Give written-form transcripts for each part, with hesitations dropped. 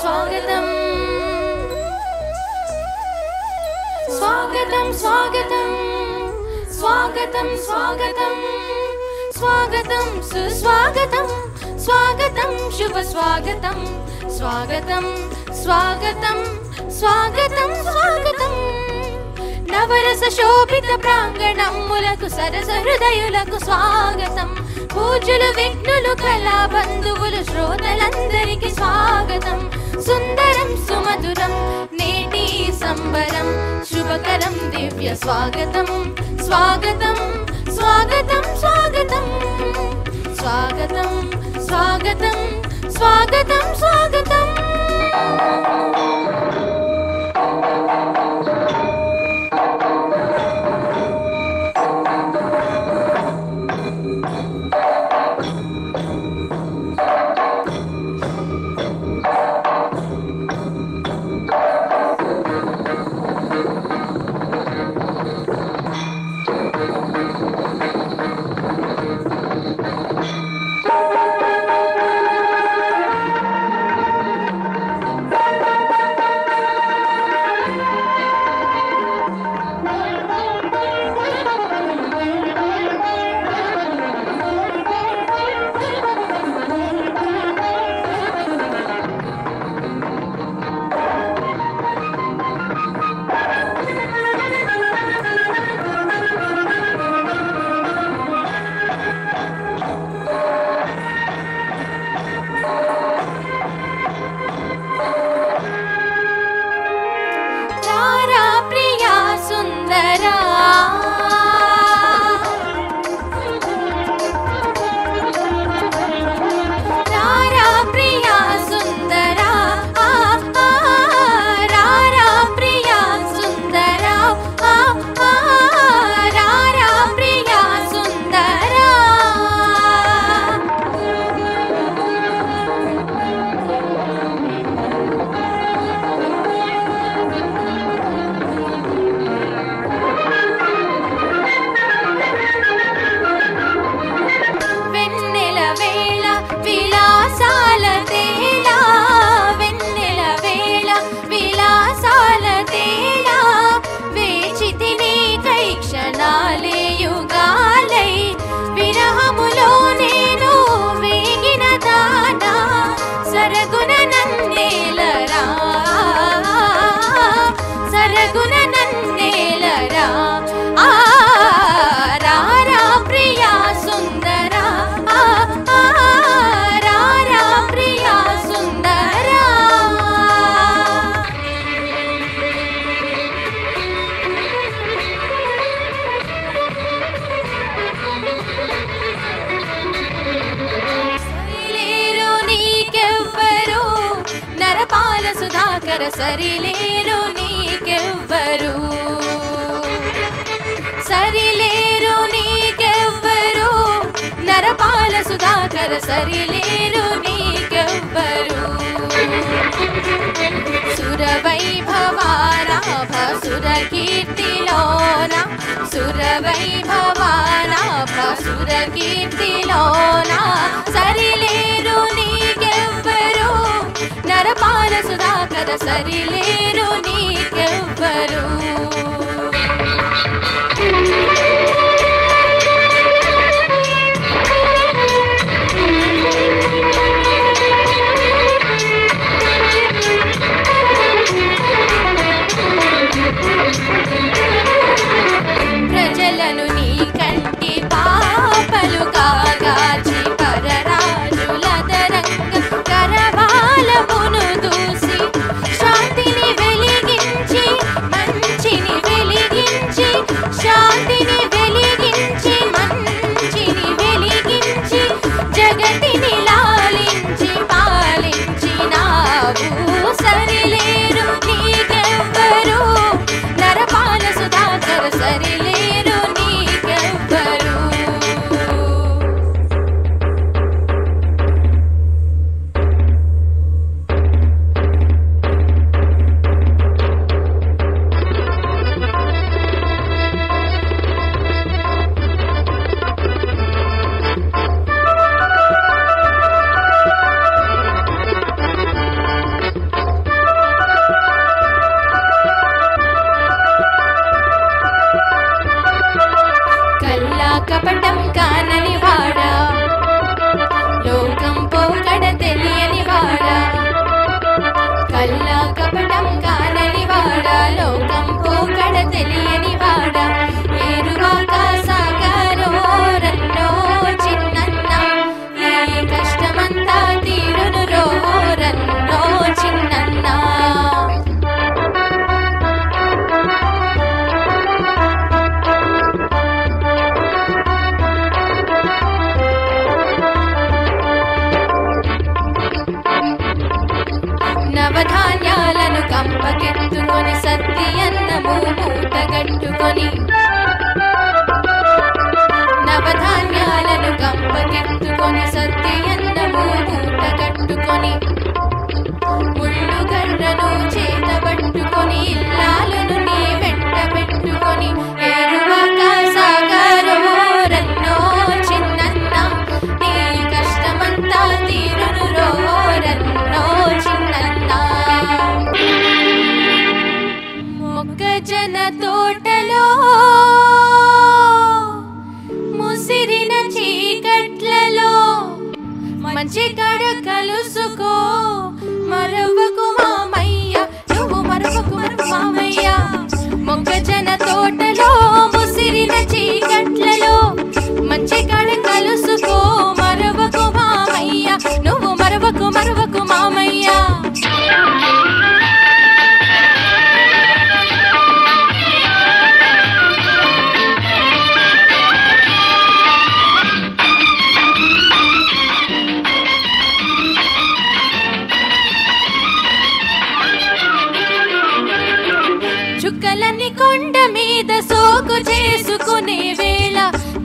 स्वागतं स्वागतं स्वागतं स्वागतं स्वागतं स्वागतं सुस्वागतं स्वागतं शुभ स्वागतं स्वागतं स्वागतं स्वागतं स्वागतं नवरस शोभित प्रांगणमुలకు सरस हृदयुలకు स्वागतं పూజలు విఘ్నులు కళా బంధువులు శ్రోతలందరికీ స్వాగతం సుందరం సుమధురం నేటి సంబరం శుభకరం దివ్య స్వాగతం స్వాగతం స్వాగతం స్వాగతం స్వాగతం స్వాగతం స్వాగతం స్వాగతం సరిలేరు నీకెవ్వరు సరిలేరు నీకెవ్వరు నరపాల సుధాకర సరిలేరు నీకెవ్వరు సురవైభవానాభ సురకీర్తిలోన సురవైభవానాభ సురకీర్తిలోన సరిలేరు నీకెవ్వరు నరపాల సుధాకర సరిలేరు నీకెవ్వరు ప్రజలను నీ కంటి పాపలు కాగాచి పరరాజులదరంగ కరవాలమును దూసి శాంతిని వెలిగించి మంచిని కపటం కానని వాడా లోకం పోకడ తెలియని వాడా కల్లా కపటం కానని వాడా లోకం పోకడ తెలియని వాడా ఏరువాక సాగారో రన్నో చిన్నన్న ఈ కష్టమంతా తీరును రో రన్నో చిన్నన్న నవధాన్యాలను కంపకెత్తుకొని సత్తి అన్నము మూటగట్టుకొని నవధాన్యాలను కంపకెత్తుకొని సత్తి అన్నము మూటగట్టుకొని ముళ్ళు గర్రను చేతబట్టుకొని ఇల్లాలను నీ వెంట పెట్టుకొని ఏరువాక సాగారో రన్నో చిన్నన్న నీ కష్టమంతా తీరును రో రన్నో చిన్నన్న మొక్కజొన్న తోటలో ముసిరిన చీకట్లలో మంచి కడ కలుసుకో మరవకు మామయ్య నువ్వు మరవకు మామయ్య మొక్కజొన్న తోటలో ముసిరిన చీకట్లలో మంచి కడ కలుసుకో మరవకు మామయ్య నువ్వు మరవకు మామయ్య చుక్కలన్నీ కొండ మీద సోకు చేసుకునే వేళ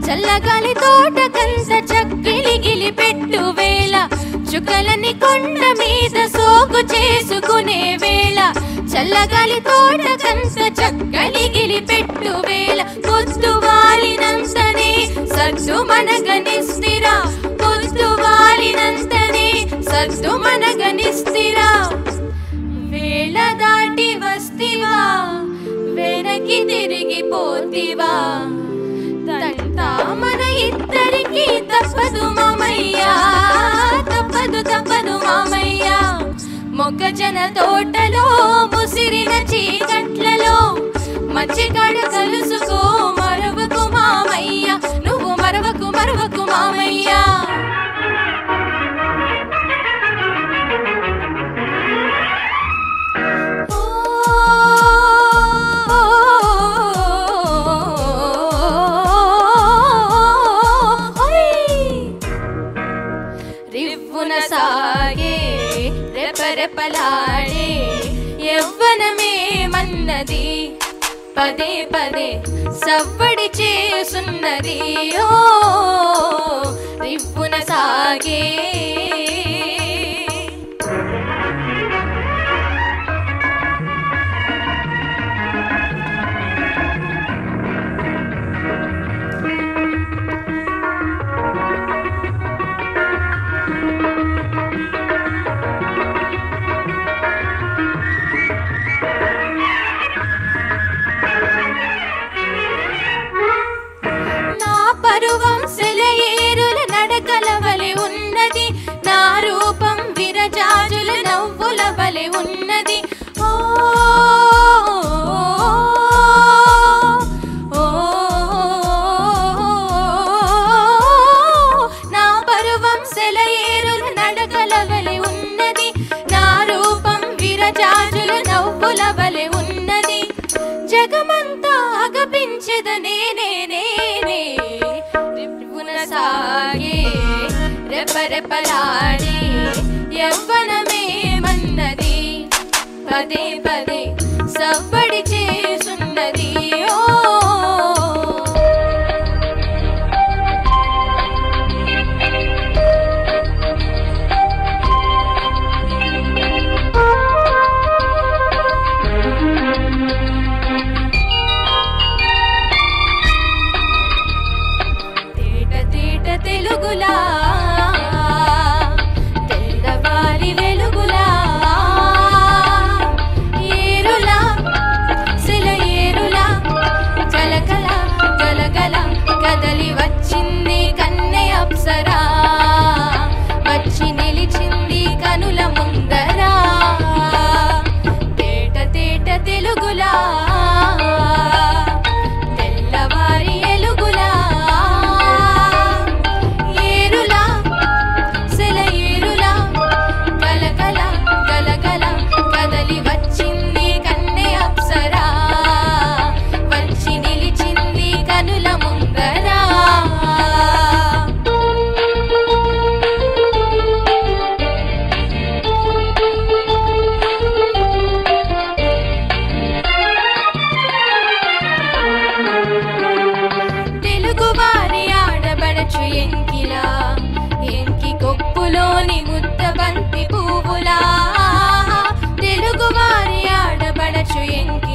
చల్లగాలి తోటకంత చక్కిలిగిలి పెట్టు వేళ చుక్కలన్నీ కొండ మీద సోకు చేసుకునే వేళ చల్లగాలి తోటకంత చక్కలిగిలి పెట్టు వేళ పొద్దు వాలినంతనే సద్దు మనగనిస్తిరా పొద్దు వాలినంతనే సద్దు మనగనిస్తిరా వేళ దాటి వస్తివా వెనక్కి తిరిగిపోతివా తంతా మన ఇద్దరికి తప్పదు మామయ్యా తప్పదు మామయ్యా మొక్కజొన్న తోటలో ముసిరిన చీకట్లలో మంచి కాడ కలుసుకో మరవకు మామయ్య నువ్వు మరవకు మామయ్యా రివ్వున సాగే రెపరెపలాడే యవ్వనమే మన్నది పదే పదే సవ్వడి చేసున్నది ఓ రివ్వున సాగే పరువం సెలయేరుల నడకల వలె ఉన్నది నా రూపం విరజాజుల నవ్వుల వలె ఉన్నది ఓ నా పరువం సెలయేరుల నడకల వలె ఉన్నది నా రూపం విరజాజుల నవ్వుల వలె ఉన్నది జగమంతా అగపించెద నేనే సాగే రెపరెపలాడే యవ్వనమే మన్నది పదే పదే సవ్వడి చేసున్నది ఓ తెలుగులా తెల్లవారి వెలుగులా ఏరులా బంతి పువ్వులా తెలుగు వారి ఆడబడచు ఎంకి